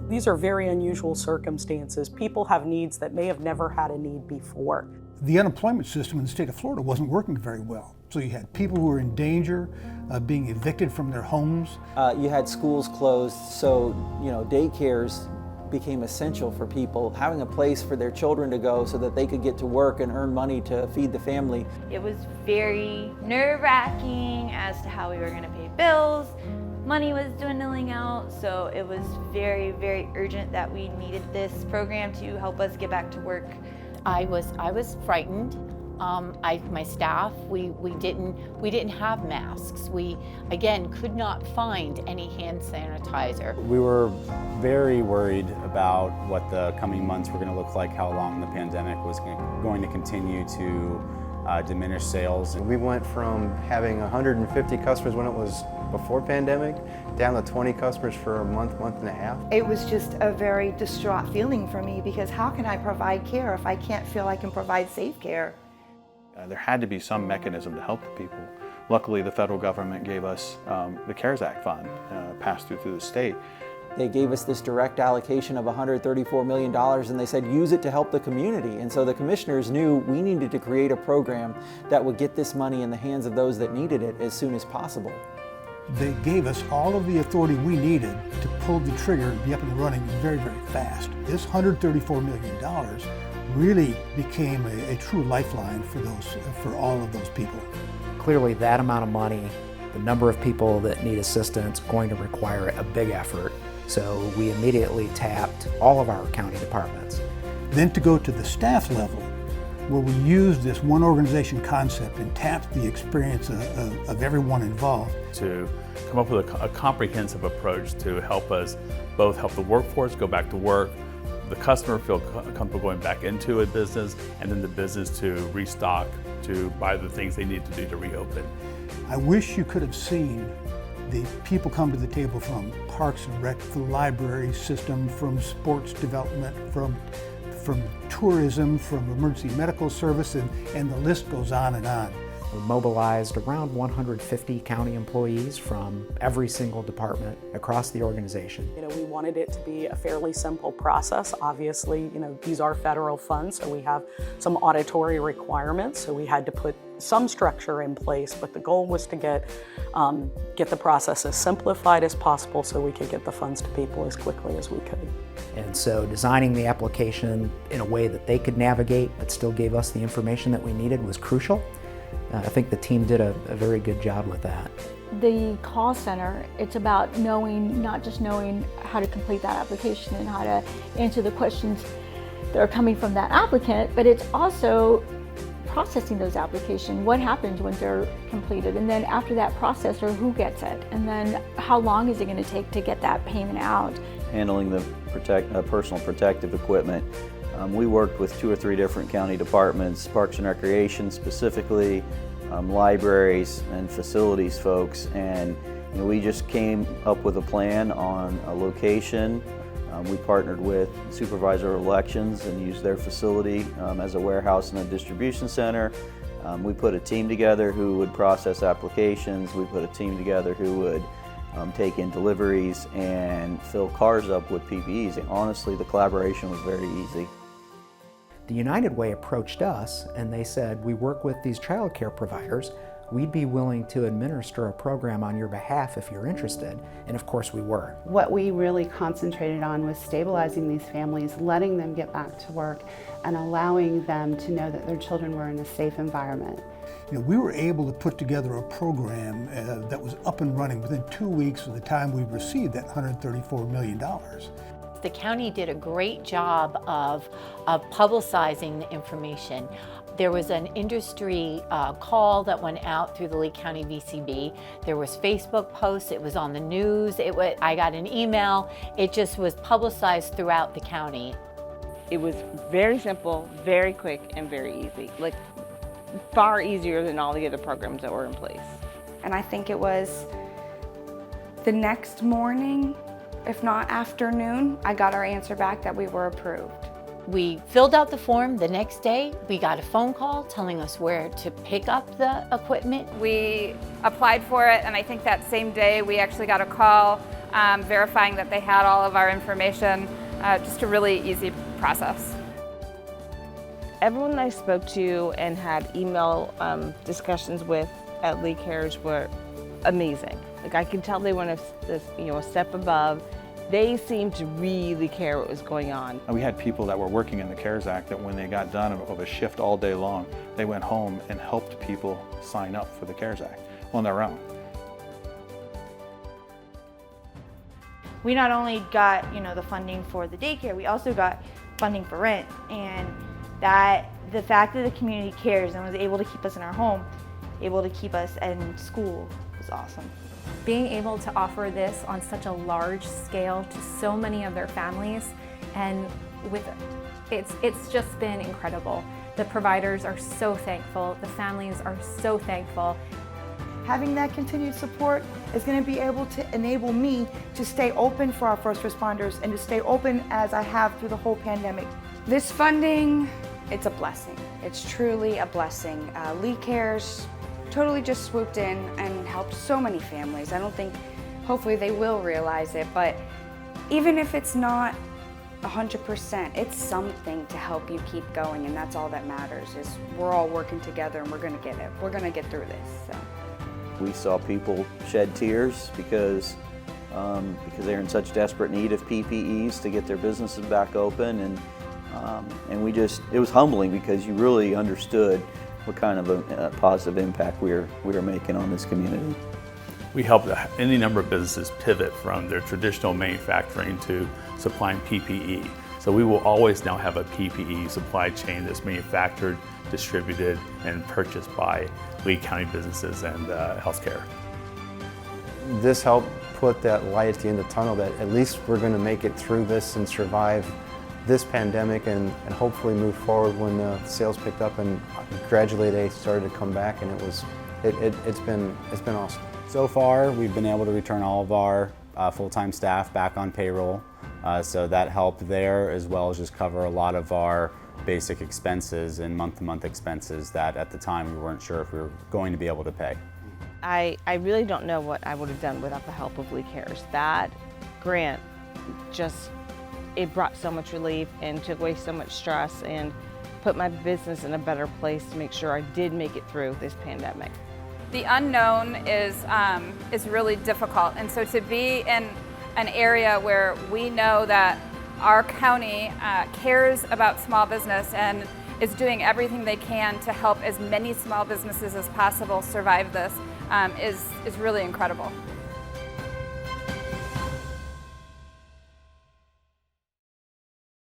These are very unusual circumstances. People have needs that may have never had a need before. The unemployment system in the state of Florida wasn't working very well. So you had people who were in danger of being evicted from their homes. You had schools closed, so daycares became essential for people, having a place for their children to go so that they could get to work and earn money to feed the family. It was very nerve-wracking as to how we were going to pay bills. Money was dwindling out, so it was very, very urgent that we needed this program to help us get back to work. I was frightened. My staff, we didn't have masks. We again could not find any hand sanitizer. We were very worried about what the coming months were going to look like, how long the pandemic was going to continue to diminish sales. We went from having 150 customers when it was before pandemic down to 20 customers for a month and a half. It was just a very distraught feeling for me, because how can I provide care if I can't feel I can provide safe care? There had to be some mechanism to help the people. Luckily, the federal government gave us the CARES Act fund passed through the state. They gave us this direct allocation of $134 million, and they said use it to help the community. And so the commissioners knew we needed to create a program that would get this money in the hands of those that needed it as soon as possible. They gave us all of the authority we needed to pull the trigger and be up and running very, very fast. This $134 million really became a true lifeline for all of those people. Clearly that amount of money, the number of people that need assistance, going to require a big effort. So we immediately tapped all of our county departments. Then to go to the staff level, where we used this one organization concept and tapped the experience of everyone involved. To come up with a comprehensive approach to help us both help the workforce go back to work, the customer feel comfortable going back into a business, and then the business to restock, to buy the things they need to do to reopen. I wish you could have seen the people come to the table from Parks and Rec, the library system, from sports development, from tourism, from emergency medical service, and the list goes on and on. We mobilized around 150 county employees from every single department across the organization. We wanted it to be a fairly simple process. Obviously, these are federal funds, so we have some auditory requirements, so we had to put some structure in place, but the goal was to get the process as simplified as possible so we could get the funds to people as quickly as we could. And so designing the application in a way that they could navigate but still gave us the information that we needed was crucial. I think the team did a very good job with that. The call center, it's about not just knowing how to complete that application and how to answer the questions that are coming from that applicant, but it's also processing those applications. What happens when they're completed? And then after that processor, who gets it? And then how long is it going to take to get that payment out? Handling the personal protective equipment. We worked with 2 or 3 different county departments, Parks and Recreation specifically, libraries and facilities folks, and we just came up with a plan on a location. We partnered with Supervisor of Elections and used their facility as a warehouse and a distribution center. We put a team together who would process applications. We put a team together who would take in deliveries and fill cars up with PPEs. And honestly, the collaboration was very easy. The United Way approached us and they said, we work with these child care providers. We'd be willing to administer a program on your behalf if you're interested. And of course we were. What we really concentrated on was stabilizing these families, letting them get back to work, and allowing them to know that their children were in a safe environment. We were able to put together a program that was up and running within 2 weeks of the time we received that $134 million. The county did a great job of publicizing the information. There was an industry call that went out through the Lee County VCB. There was Facebook posts, it was on the news, I got an email. It just was publicized throughout the county. It was very simple, very quick, and very easy. Like, far easier than all the other programs that were in place. And I think it was the next morning, if not afternoon, I got our answer back that we were approved. We filled out the form. The next day, we got a phone call telling us where to pick up the equipment. We applied for it, and I think that same day we actually got a call verifying that they had all of our information, just a really easy process. Everyone I spoke to and had email discussions with at LeeCARES were amazing. Like, I could tell they went a step above. They seemed to really care what was going on. And we had people that were working in the CARES Act that when they got done of a shift all day long, they went home and helped people sign up for the CARES Act on their own. We not only got, the funding for the daycare, we also got funding for rent, and the fact that the community cares and was able to keep us in our home, able to keep us in school, was awesome. Being able to offer this on such a large scale to so many of their families, and it's just been incredible. The providers are so thankful, the families are so thankful. Having that continued support is going to be able to enable me to stay open for our first responders and to stay open as I have through the whole pandemic. This funding, it's a blessing. It's truly a blessing. LeeCARES totally just swooped in and helped so many families. I don't think, hopefully they will realize it, but even if it's not 100%, it's something to help you keep going, and that's all that matters, is we're all working together and we're gonna get it. We're gonna get through this, so. We saw people shed tears because they're in such desperate need of PPEs to get their businesses back open, and it was humbling because you really understood what kind of a positive impact we were making on this community. We helped any number of businesses pivot from their traditional manufacturing to supplying PPE. So we will always now have a PPE supply chain that's manufactured, distributed, and purchased by Lee County businesses and healthcare. This helped put that light at the end of the tunnel that at least we're going to make it through this and survive this pandemic and hopefully move forward when the sales picked up and gradually they started to come back, and it's been awesome. So far, we've been able to return all of our full-time staff back on payroll, so that helped there, as well as just cover a lot of our basic expenses and month-to-month expenses that at the time we weren't sure if we were going to be able to pay. I really don't know what I would have done without the help of LeeCARES. That grant it brought so much relief and took away so much stress and put my business in a better place to make sure I did make it through this pandemic. The unknown is really difficult, and so to be in an area where we know that our county cares about small business and is doing everything they can to help as many small businesses as possible survive this is really incredible.